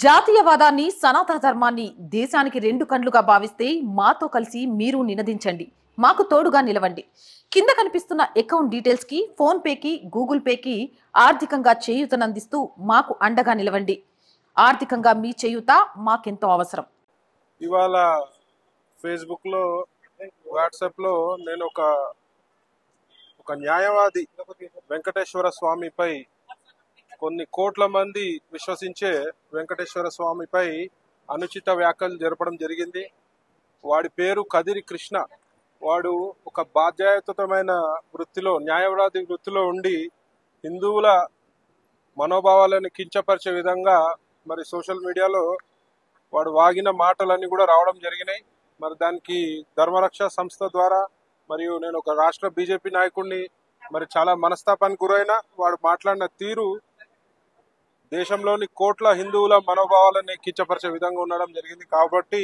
జాతీయవాదాన్ని సనాతన ధర్మాన్ని దేశానికి రెండు కండ్లుగా భావిస్తే మాతో కలిసి మీరు నినదించండి. మాకు తోడుగా నిలవండి. కింద కనిపిస్తున్న అకౌంట్ డీటెయిల్స్ కి ఫోన్ పేకి గూగుల్ పేకి ఆర్థికంగా చేయూతనందిస్తూ మాకు అండగా నిలవండి. ఆర్థికంగా మీ చేయూత మాకెంతో అవసరం. ఇవాళ ఫేస్బుక్ లో వాట్సాప్ లో నేను ఒక న్యాయవాది వెంకటేశ్వర స్వామిపై కొన్ని కోట్ల మంది విశ్వసించే వెంకటేశ్వర స్వామిపై అనుచిత వ్యాఖ్యలు జరపడం జరిగింది. వాడి పేరు కదిరి కృష్ణ. వాడు ఒక బాధ్యతాయుతమైన వృత్తిలో న్యాయవాది వృత్తిలో ఉండి హిందువుల మనోభావాలను కించపరిచే విధంగా మరి సోషల్ మీడియాలో వాడు వాగిన మాటలన్నీ కూడా రావడం జరిగినాయి. మరి దానికి ధర్మరక్ష సంస్థ ద్వారా మరియు నేను ఒక రాష్ట్ర బీజేపీ నాయకుడిని మరి చాలా మనస్తాపానికి గురైన వాడు మాట్లాడిన తీరు దేశంలోని కోట్ల హిందువుల మనోభావాలని కించపరిచే విధంగా ఉండడం జరిగింది. కాబట్టి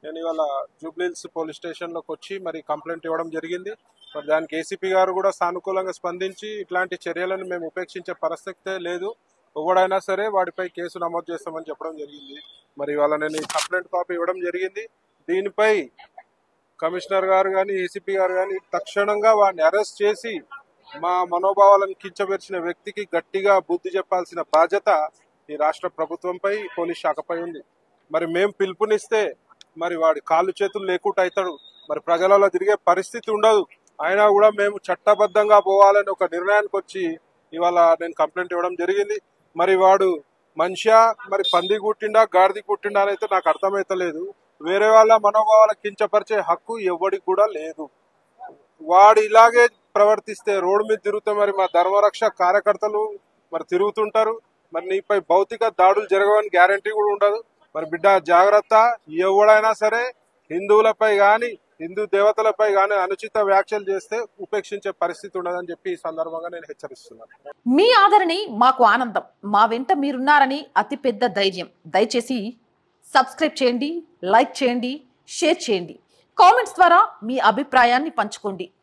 నేను ఇవాళ జూబ్లీహిల్స్ పోలీస్ స్టేషన్లోకి వచ్చి మరి కంప్లైంట్ ఇవ్వడం జరిగింది. మరి దానికి ఏసీపీ గారు కూడా సానుకూలంగా స్పందించి ఇట్లాంటి చర్యలను మేము ఉపేక్షించే పరిస్థితే లేదు, ఎవడైనా సరే వాడిపై కేసు నమోదు చేస్తామని చెప్పడం జరిగింది. మరి ఇవాళ నేను ఈ కంప్లైంట్ కాపీ ఇవ్వడం జరిగింది. దీనిపై కమిషనర్ గారు కానీ ఏసీపీ గారు కానీ తక్షణంగా వాడిని అరెస్ట్ చేసి మా మనోభావాలను కించపరిచిన వ్యక్తికి గట్టిగా బుద్ధి చెప్పాల్సిన బాధ్యత ఈ రాష్ట్ర ప్రభుత్వంపై పోలీస్ శాఖపై ఉంది. మరి మేము పిలుపునిస్తే మరి వాడి కాళ్ళు చేతులు లేకుండా అవుతాడు, మరి ప్రజలలో తిరిగే పరిస్థితి ఉండదు. అయినా కూడా మేము చట్టబద్ధంగా పోవాలని ఒక నిర్ణయానికి వచ్చి ఇవాళ నేను కంప్లైంట్ ఇవ్వడం జరిగింది. మరి వాడు మనిషా మరి పంది కుట్టిండా గాడిది కుట్టిండా అని అయితే నాకు అర్థమైతలేదు. వేరే వాళ్ళ మనోభావాల కించపరిచే హక్కు ఎవరికి కూడా లేదు. వాడు ఇలాగే ప్రవర్తిస్తే రోడ్డు మీద తిరుగుతే మరి మా ధర్మరక్ష కార్యకర్తలు మరి తిరుగుతుంటారు. మరి నీపై భౌతిక దాడులు జరగవని గ్యారంటీ కూడా ఉండదు. మరి బిడ్డ జాగ్రత్త, ఎవడైనా సరే హిందువులపై గాని హిందూ దేవతలపై గాని అనుచిత వ్యాఖ్యలు చేస్తే ఉపేక్షించే పరిస్థితి ఉండదని చెప్పి ఈ సందర్భంగా నేను హెచ్చరిస్తున్నాను. మీ ఆదరణి మాకు ఆనందం. మా వెంట మీరున్నారని అతిపెద్ద ధైర్యం. దయచేసి సబ్స్క్రైబ్ చేయండి, లైక్ చేయండి, షేర్ చేయండి. కామెంట్స్ ద్వారా మీ అభిప్రాయాన్ని పంచుకోండి.